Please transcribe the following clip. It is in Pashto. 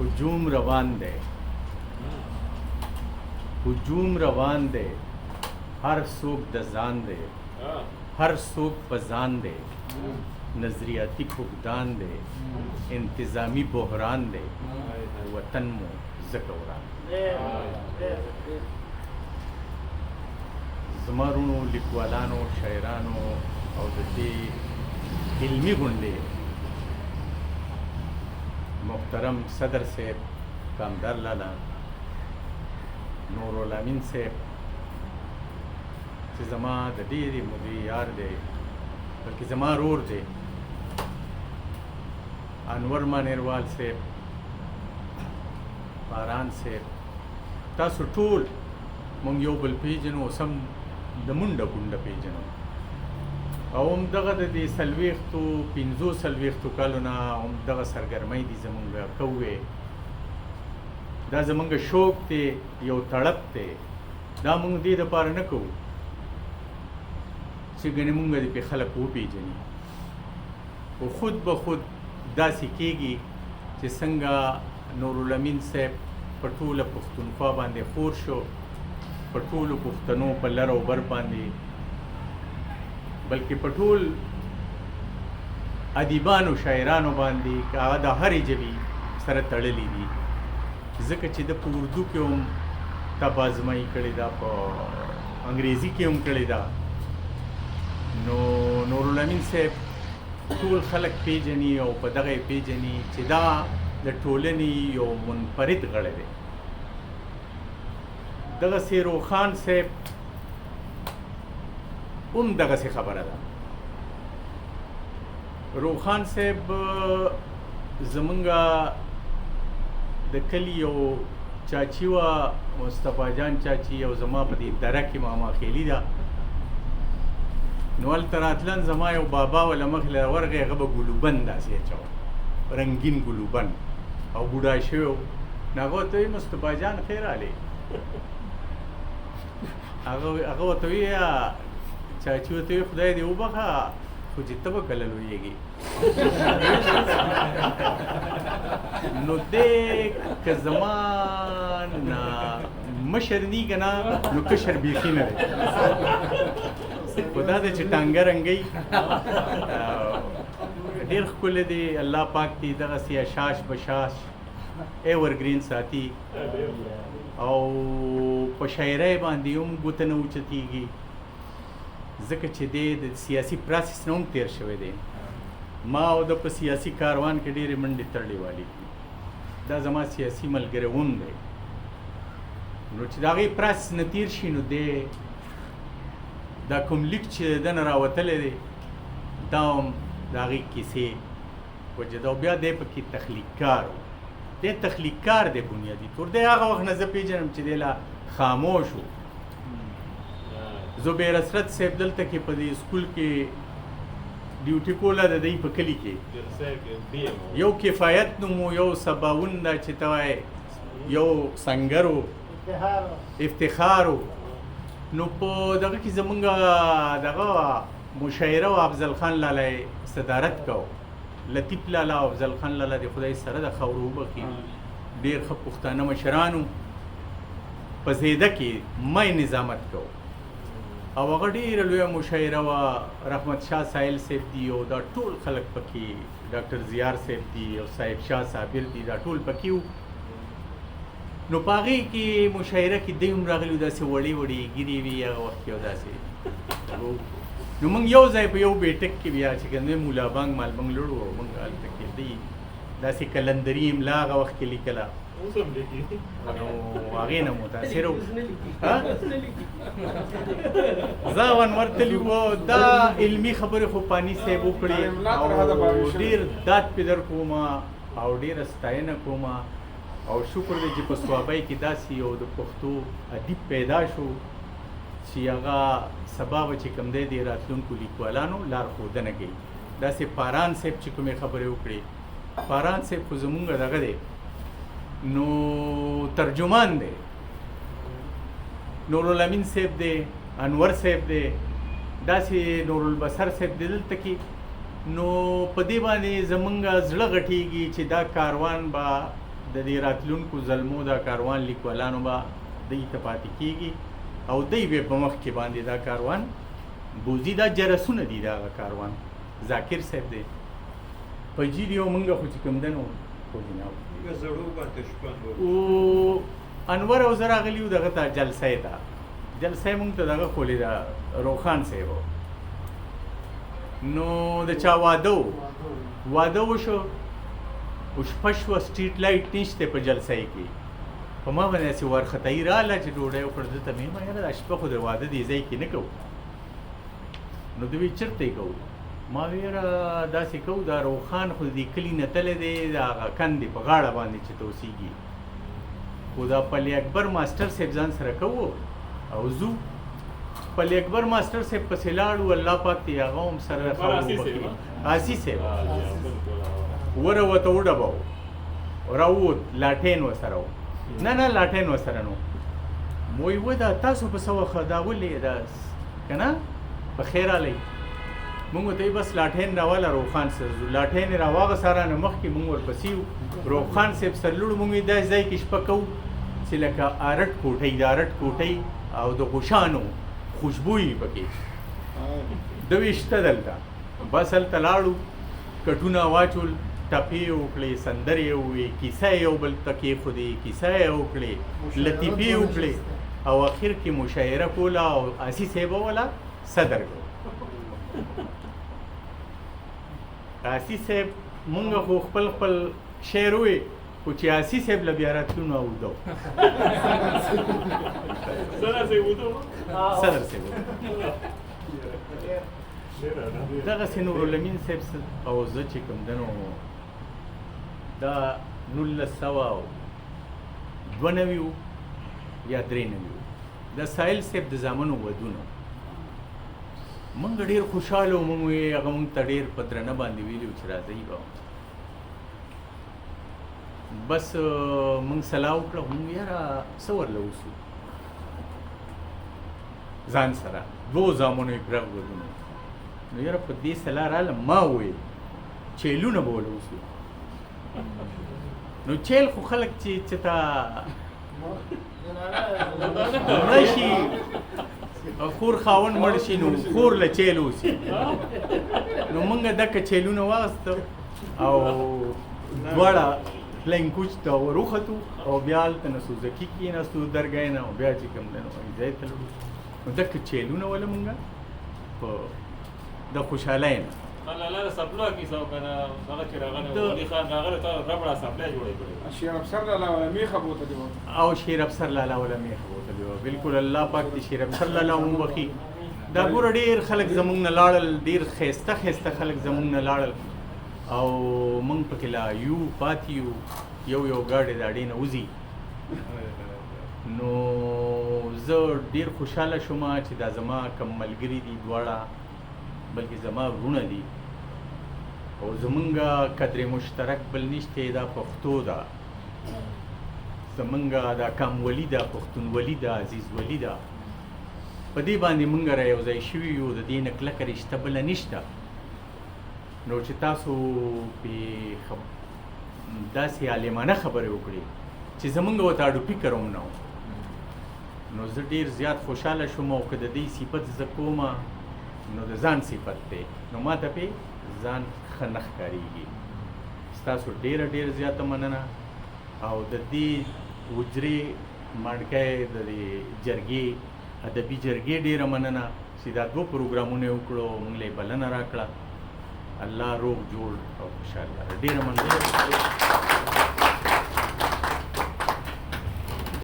هجوم روان دی هجوم روان دی هر څوک د ځان دی هر څوک په ځان دی نظریاتی فقدان دی انتظامی بحران دی وطن مو ځکه وران زما رونو لیکوالانو شاعرانو او د دې علمي غونډې محترم صدر صاحب کامدار لالا نورالامین صاحب چې زما د ډېرې مودې یار دی بلکې زما رور دی انور مانیروال صاحب باران صاحب تاسو ټول مونږ یو بل پیژنو اوس هم د منډه کونډه پیژنو او همدغه د دې څلوېښتو پنځو څلوېښتو کالو نه همدغه سرګرمۍ دي زمونږ کوې دا زمونږ شوق دی یو تړپ دی دا مونږ دې دپاره نه کوو چې ګنې مونږ دې پې خلک وپېژني خو خود به خود داسې کېږي چې څنګه نورالامین صاحب په ټوله پښتونخوا باندې خور شو په ټولو پښتنو په لر او بر باندې بلکې په ټول ادیبانو شاعرانو باندې هغه د هرې ژبې سره تړلي دي ځکه چې د په اردو کې هم تبازمایي کړې ده په انګریزي کې هم کړې ده نو نورالامین صاحب ټول خلک پیژني او په دغه یې پیژني چې دا د ټولنې یو منفرد غړی دی دغسې روخان صاحب هم دغسې خبره ده روخان صاحب زمونږ د کلي یو چاچي وه مصطفی جان چاچي او زما په دې دره کې ماما خیلي ده نو هلته راتلن زما یو بابا وله مخې له ورغی هغه به ګلوبند داسې اچوه رنګین ګلوبند او بوډا شوی و نو هغه ورته وایي مصطفی جان خیر راغلی هغه ورته وایي چاچي ورته وایي خدای دې وبخه خو چې ته به کله لویېږي نو دی که زما نه مشر نی که نه نو کشر بیخي نه دی خو دا دی چې ټانګه رنګی ډېر ښکلی دی الله پاک دې دغسې اشاش بشاش ایورګرین ساتي او په شاعرۍ باندې هم ګوته نه اوچتېږي ځکه چې دی د سیاسي پراسس نه هم تېر شوی دی ما او د په سیاسي کاروان کې ډېرې منډې تړلې والي دي دا زما سیاسي ملګری هم دی نو چې د هغې پراسس نه تېر شي نو دی دا کوم لیک چې د نه راوتلی دی دا هم د هغې کیسې وجه ده او بیا دی پکې تخلیقکار و دی تخلیقکار دی بنیادي طور دی هغه وخت نه زه پېژنم چې دی لا خاموش و زبیر اسرت صاحب دلته کې په دې سکول کې ډیوټي کوله د دوی په کلي کې یو کفایت نوم و یو سباون ده چې ته وایې یو سنګر و افتخار و نو په دغه کې زمونږ دغه مشاعره و افضل خان لالا یې صدارت کو لطیف لالا او افضل خان لالا د خدای سره د خاورو وبخي ډېر ښه پښتانه مشرانو په زیده کې مای نظامت کو او هغه ډېره لویه مشاعره وه رحمت شاه سایل صاحب دي او دا ټول خلک پکې ډاکټر زیار صاحب دي او صاحب شاه صابر دي دا ټول پکې وو نو په هغې کې مشاعره کې دوی هم راغلي وو داسې وړې وړې ګیرې وي هغه وخت کې او داسې نو موږ یو ځای په یو بیټک کې بیا چې کوم دی مولا بانګ مالبنګ لړو او موږ هلته کې دی داسې کلندري املا هغه وخت کې لیکله نو هغې نه متاثر وو زه او انور تلي وو دا علمي خبرې خو پاني صاحب وکړې او ډېر داد پې در کومه او ډېره ستاینه کومه او شکر دی چې په صوابۍ کې داسې یو د پښتو ادیب پیدا شو چې هغه سبا به چې کوم دی د راتلونکو لیکوالانو لارښودنه کوي داسې پاران صاحب چې کومې خبرې وکړې پاران صاحب خو زمونږ دغه دی نو ترجمان دی نورالامین صاحب دی انور صاحب دی داسې نورالبصر صاحب دی دلته کې نو په دې باندې زمونږ زړه غټېږي چې دا کاروان به د دې راتلونکو زلمو دا کاروان لیکوالانو به دوی ته پاتې کېږي او دوی به په مخ کې باندې دا کاروان بوزي. دا جرسونه دي د هغه کاروان. ذاکر صاحب دی په جیل یو مونږ خو چې کوم دی نو او انور او زه راغلي وو دغه ته جلسې ته مونږ ته دغه خولی ده روخان صاحب نو د چا واده وشو او شپه شوه سټریټ لایټ نشته په جلسې کې په ما باندې هسې وارخطایي راغله چې ډوډۍ وکړه ده ته مې ویل یاره دا شپه خو د واده دې ځای کې نه کوو نو دوی چېرته یې کوو ما وی یاره داسې کوو دا روخان خو د دې کلي نه تللی دی د هغه کندې په غاړه باندې چې ته اوسېږي خو دا پلی اکبر ماسټر صاحب ځان سره کوو او زو پلی اکبر ماسټر صاحب پسې لاړو الله پاک دې هغه هم سره آسي صاحب وروته وډباو راووت لاټین ورسره و نه لاټین ورسره نو مو یې وه دا تاسو په څه وخت دا ولې دا که نه په خیر رالی مونږ ته بس لاټین راواله روخان صاحب لاټین یې راواغسه رانه مخکې مونږ ورپسې وو روخان صاحب سره لوړو مونږ یې داسې ځای کې شپه کوو چې لکه آرټ کوټۍ د آرټ کوټۍ او د غوشانو خوشبو یې پکې دوی شته دلته بس هلته لاړو کټونه واچول ټپې وکړې سندرې ووې کیسه یې یو بل ته کېښودې کیسه یې وکړې لطیفې وکړې او اخر کې مشاعره کوله او آسي صاحب وله صدر کړو آسي صاحب مونږ خو خپل شعر ووې خو چې آسي صاحب له بیا راتلو نو اودو صدر صاحب دغسې نورالامین صاحب او زه چې کوم دی نو دا 1992 یا 93 د ساحل صاحب د زامنو ودونه مونږ ډېر خوشحاله وو مونږ وې هغه مونږ ته ډېر په درنه باندې ویلي وو چې راځئ به بس مونږ سلا وکړه مونږ یاره څه ورله اوسو ځان سره دوو زامنو یې پرغ ودونه نو یاره په دې سلا راله ما وویل چیلونه به وله اوسو نو چیل خو خلک چې تا مړه شي خور خاوند مړ شي نو خور له چیل اوسي نو مونږ دکه چیلونه واغسته او دواړه فلاینګ کوچ ته وروختو او بیا هلته نسوزکي کېناستو درګاه نه او بیا چې کوم دی نو ځای ته لړو نو دکه چیلونه وله مونږ په د خوشحالۍ نه الله سپلو کیسه وکنه هغه چې راغله ولي خان راغله ته ربړه سپلای جوړې کړې شیر افسر لاله ولا میخه بوتلی و او شیر افسر لاله ولا میخه بوتلی و بالکل الله پاک دې شیر افسر لاله هم وبخي دا ګوره ډېر خلک زمونږ نه لاړل ډېر ښایسته خلک زمونږ نه لاړل او مونږ پکې لا یو پاتې یو ګاډی د اډې نه وځي نو زه ډېر خوشحاله شوم چې دا زما کم ملګري دي دواړه بلکې زما وروڼه دي او زمونږ قدر مشترک بل نشته دا پښتو ده زمونږ دا کامولي ده پښتونولي ده عزیز ولي ده په دې باندې مونږ را یو ځای شوي یو د دې نه کلکه رشته بله نشته نو چې تاسو پې داسې عالمانه خبرې وکړې چې زمونږ ورته اډو فکر هم نه و نو زه ډېر زیات خوشحاله شوم او که د دې صفت زه کومه نو د ځان صفت دی نو ما ته پې ځان ښه نه ښکارېږي ستاسو ډېره زیاته مننه او د دې حجرې ماڼکۍ د دې جرګې ادبي جرګې ډېره مننه چې دا دوه پروګرامونه یې وکړو موږ له یې بلنه راکړه الله روغ جوړ او خوشحاله ډېره مننه